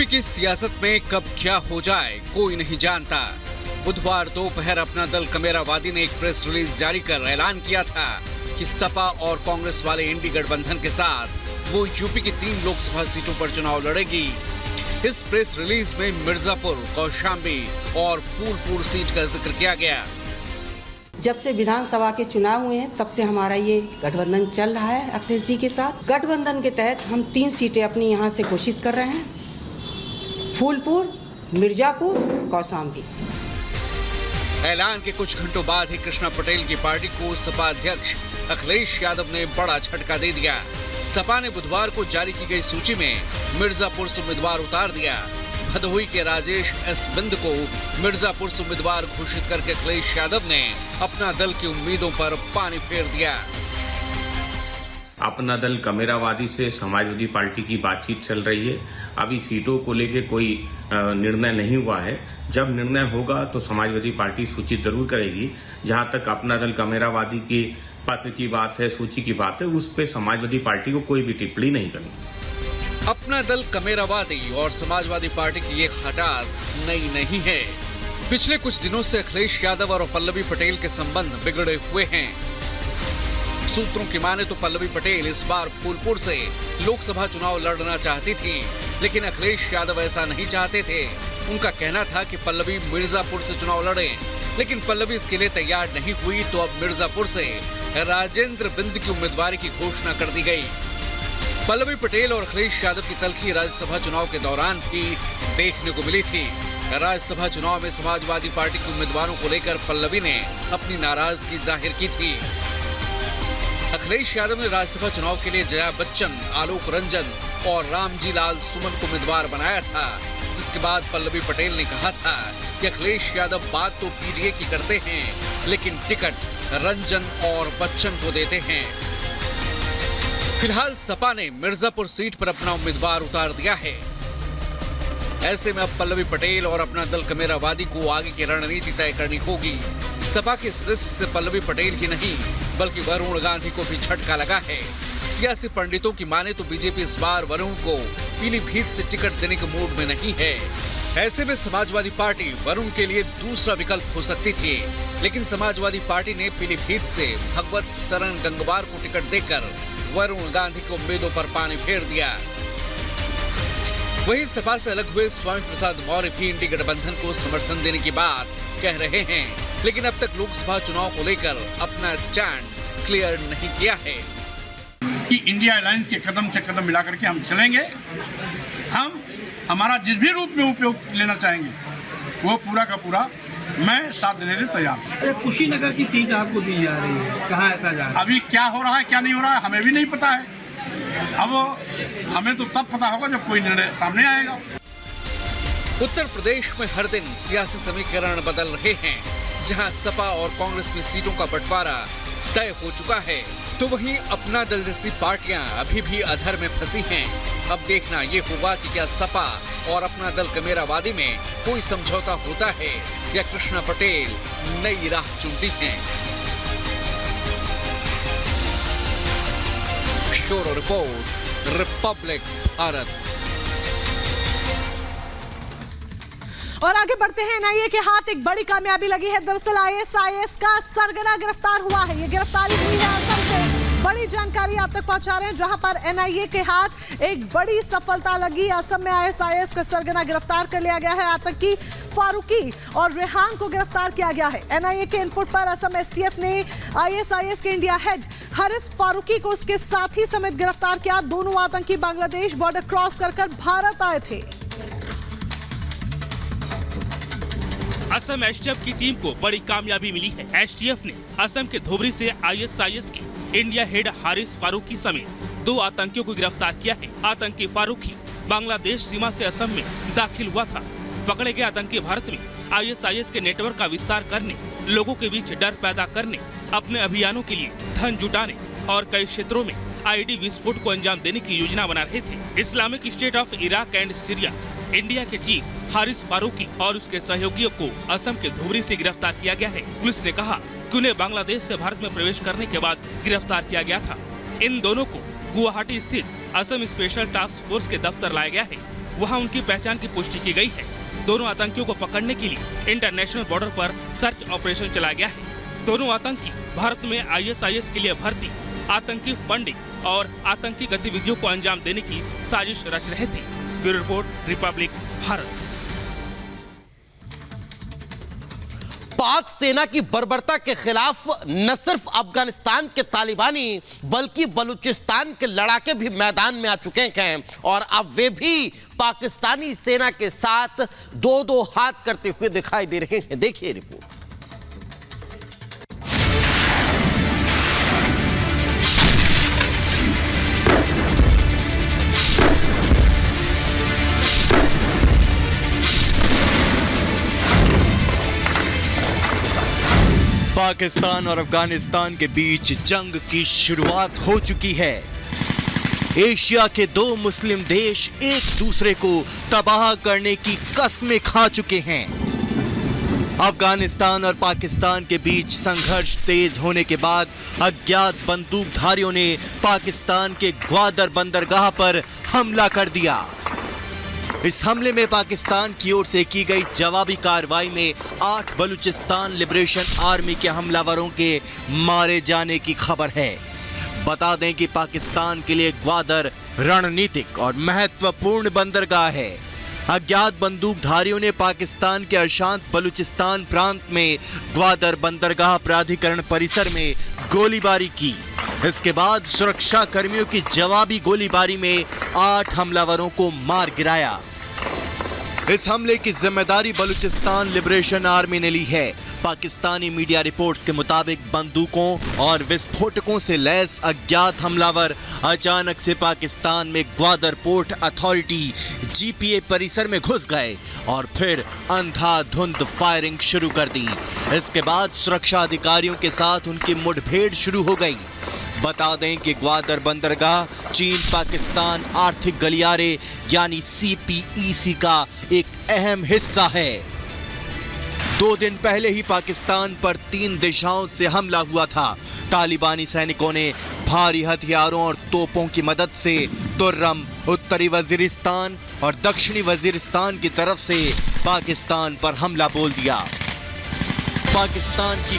UP की सियासत में कब क्या हो जाए कोई नहीं जानता। बुधवार दोपहर अपना दल कमेरावादी ने एक प्रेस रिलीज जारी कर ऐलान किया था कि सपा और कांग्रेस वाले इंडी गठबंधन के साथ वो यूपी की 3 लोकसभा सीटों पर चुनाव लड़ेगी। इस प्रेस रिलीज में मिर्जापुर, कौशाम्बी और फूलपुर सीट का जिक्र किया गया। जब से विधानसभा के चुनाव हुए हैं तब से हमारा ये गठबंधन चल रहा है अखिलेश जी के साथ। गठबंधन के तहत हम 3 सीटें अपनी यहाँ से घोषित कर रहे हैं, फूलपुर, मिर्जापुर, कौशाम्बी। ऐलान के कुछ घंटों बाद ही कृष्णा पटेल की पार्टी को सपा अध्यक्ष अखिलेश यादव ने बड़ा झटका दे दिया। सपा ने बुधवार को जारी की गई सूची में मिर्जापुर से उम्मीदवार उतार दिया। भदोही के राजेश एस बिंद को मिर्जापुर से उम्मीदवार घोषित करके अखिलेश यादव ने अपना दल की उम्मीदों पर पानी फेर दिया। अपना दल कमेरावादी से समाजवादी पार्टी की बातचीत चल रही है। अभी सीटों को लेकर कोई निर्णय नहीं हुआ है। जब निर्णय होगा तो समाजवादी पार्टी सूचित जरूर करेगी। जहां तक अपना दल कमेरावादी के पत्र की बात है, सूची की बात है, उस पर समाजवादी पार्टी को कोई भी टिप्पणी नहीं करनी। अपना दल कमेरावादी और समाजवादी पार्टी की ये खटास नई नहीं है। पिछले कुछ दिनों से अखिलेश यादव और पल्लवी पटेल के संबंध बिगड़े हुए हैं। सूत्रों की माने तो पल्लवी पटेल इस बार फूलपुर से लोकसभा चुनाव लड़ना चाहती थी, लेकिन अखिलेश यादव ऐसा नहीं चाहते थे। उनका कहना था कि पल्लवी मिर्जापुर से चुनाव लड़े, लेकिन पल्लवी इसके लिए तैयार नहीं हुई तो अब मिर्जापुर से राजेंद्र बिंद की उम्मीदवारी की घोषणा कर दी गई। पल्लवी पटेल और अखिलेश यादव की तल्खी राज्यसभा चुनाव के दौरान भी देखने को मिली थी। राज्यसभा चुनाव में समाजवादी पार्टी के उम्मीदवारों को लेकर पल्लवी ने अपनी नाराजगी जाहिर की थी। अखिलेश यादव ने राज्यसभा चुनाव के लिए जया बच्चन, आलोक रंजन और रामजी लाल सुमन को उम्मीदवार बनाया था, जिसके बाद पल्लवी पटेल ने कहा था कि अखिलेश यादव बात तो पीडीए की करते हैं, लेकिन टिकट रंजन और बच्चन को देते हैं। फिलहाल सपा ने मिर्जापुर सीट पर अपना उम्मीदवार उतार दिया है। ऐसे में अब पल्लवी पटेल और अपना दल कमेरावादी को आगे की रणनीति तय करनी होगी। सपा के इस लिस्ट से पल्लवी पटेल ही नहीं बल्कि वरुण गांधी को भी झटका लगा है। सियासी पंडितों की माने तो बीजेपी इस बार वरुण को पीलीभीत से टिकट देने के मूड में नहीं है। ऐसे में समाजवादी पार्टी वरुण के लिए दूसरा विकल्प हो सकती थी, लेकिन समाजवादी पार्टी ने पीलीभीत से भगवत शरण गंगवार को टिकट देकर वरुण गांधी की उम्मीदों पर पानी फेर दिया। वहीं सपा से अलग हुए स्वामी प्रसाद मौर्य भी इंडी गठबंधन को समर्थन देने की बात कह रहे हैं, लेकिन अब तक लोकसभा चुनाव को लेकर अपना स्टैंड क्लियर नहीं किया है कि इंडिया अलायंस के कदम से कदम मिला करके हम चलेंगे। हम हमारा जिस भी रूप में उपयोग लेना चाहेंगे वो पूरा का पूरा मैं साथ देने के लिए तैयार हूँ। कुशीनगर की सीट आपको दी जा रही है, कहाँ ऐसा जा रहा है? अभी क्या हो रहा है क्या नहीं हो रहा है हमें भी नहीं पता है। अब हमें तो तब पता होगा जब कोई निर्णय सामने आएगा। उत्तर प्रदेश में हर दिन सियासी समीकरण बदल रहे हैं। जहां सपा और कांग्रेस में सीटों का बंटवारा तय हो चुका है, तो वहीं अपना दल जैसी पार्टियां अभी भी अधर में फंसी हैं। अब देखना ये होगा कि क्या सपा और अपना दल कमेरावादी में कोई समझौता होता है या कृष्णा पटेल नई राह चुनती हैं। Bureau report, Republic Bharat. और आगे बढ़ते हैं। एनआईए के हाथ एक बड़ी कामयाबी लगी है। दरअसल आईएसआईएस का सरगना गिरफ्तार हुआ है। ये गिरफ्तारी हुई है असम से। बड़ी जानकारी आप तक पहुंचा रहे हैं, जहां पर एनआईए के हाथ एक बड़ी सफलता लगी। असम में आईएसआईएस का सरगना गिरफ्तार कर लिया गया है। आतंकी फारूकी और रेहान को गिरफ्तार किया गया है। एनआईए के इनपुट पर असम एसटीएफ ने आईएसआईएस के इंडिया हेड हारिस फारूकी को उसके साथी समेत गिरफ्तार किया। दोनों आतंकी बांग्लादेश बॉर्डर क्रॉस कर भारत आए थे। असम एसटीएफ की टीम को बड़ी कामयाबी मिली है। एसटीएफ ने असम के धोबरी से आईएसआईएस के इंडिया हेड हारिस फारूकी समेत 2 आतंकियों को गिरफ्तार किया है। आतंकी फारूकी बांग्लादेश सीमा से असम में दाखिल हुआ था। पकड़े गए आतंकी भारत में आईएसआईएस के नेटवर्क का विस्तार करने, लोगों के बीच डर पैदा करने, अपने अभियानों के लिए धन जुटाने और कई क्षेत्रों में आईडी विस्फोट को अंजाम देने की योजना बना रहे थे। Islamic state of Iraq and Syria India के चीफ हारिस फारूकी और उसके सहयोगियों को असम के धोबरी से गिरफ्तार किया गया है। पुलिस ने कहा कि उन्हें बांग्लादेश से भारत में प्रवेश करने के बाद गिरफ्तार किया गया था। इन दोनों को गुवाहाटी स्थित असम स्पेशल टास्क फोर्स के दफ्तर लाया गया है। वहां उनकी पहचान की पुष्टि की गई है। दोनों आतंकियों को पकड़ने के लिए इंटरनेशनल बॉर्डर पर सर्च ऑपरेशन चलाया गया है। दोनों आतंकी भारत में ISIS के लिए भर्ती, आतंकी फंडिंग और आतंकी गतिविधियों को अंजाम देने की साजिश रच रहे थे। Bureau report, Republic Bharat. पाक सेना की बर्बरता के खिलाफ न सिर्फ अफगानिस्तान के तालिबानी बल्कि बलूचिस्तान के लड़ाके भी मैदान में आ चुके हैं और अब वे भी पाकिस्तानी सेना के साथ दो हाथ करते हुए दिखाई दे रहे हैं। देखिए रिपोर्ट। पाकिस्तान और अफगानिस्तान के बीच जंग की शुरुआत हो चुकी है। एशिया के दो मुस्लिम देश एक दूसरे को तबाह करने की कसमें खा चुके हैं। अफगानिस्तान और पाकिस्तान के बीच संघर्ष तेज होने के बाद अज्ञात बंदूकधारियों ने पाकिस्तान के ग्वादर बंदरगाह पर हमला कर दिया। इस हमले में पाकिस्तान की ओर से की गई जवाबी कार्रवाई में 8 बलूचिस्तान लिबरेशन आर्मी के हमलावरों के मारे जाने की खबर है। बता दें कि पाकिस्तान के लिए ग्वादर रणनीतिक और महत्वपूर्ण बंदरगाह है। अज्ञात बंदूकधारियों ने पाकिस्तान के अशांत बलूचिस्तान प्रांत में ग्वादर बंदरगाह प्राधिकरण परिसर में गोलीबारी की। इसके बाद सुरक्षा कर्मियों की जवाबी गोलीबारी में 8 हमलावरों को मार गिराया। इस हमले की जिम्मेदारी बलूचिस्तान लिबरेशन आर्मी ने ली है। पाकिस्तानी मीडिया रिपोर्ट्स के मुताबिक बंदूकों और विस्फोटकों से लैस अज्ञात हमलावर अचानक से पाकिस्तान में ग्वादर पोर्ट अथॉरिटी GPA परिसर में घुस गए और फिर अंधाधुंध फायरिंग शुरू कर दी। इसके बाद सुरक्षा अधिकारियों के साथ उनकी मुठभेड़ शुरू हो गई। बता दें कि ग्वादर बंदरगाह चीन पाकिस्तान आर्थिक गलियारे यानी CPEC का एक अहम हिस्सा है। 2 दिन पहले ही पाकिस्तान पर 3 दिशाओं से हमला हुआ था। तालिबानी सैनिकों ने भारी हथियारों और तोपों की मदद से तुर्रम, उत्तरी वजीरिस्तान और दक्षिणी वजीरिस्तान की तरफ से पाकिस्तान पर हमला बोल दिया। पाकिस्तान की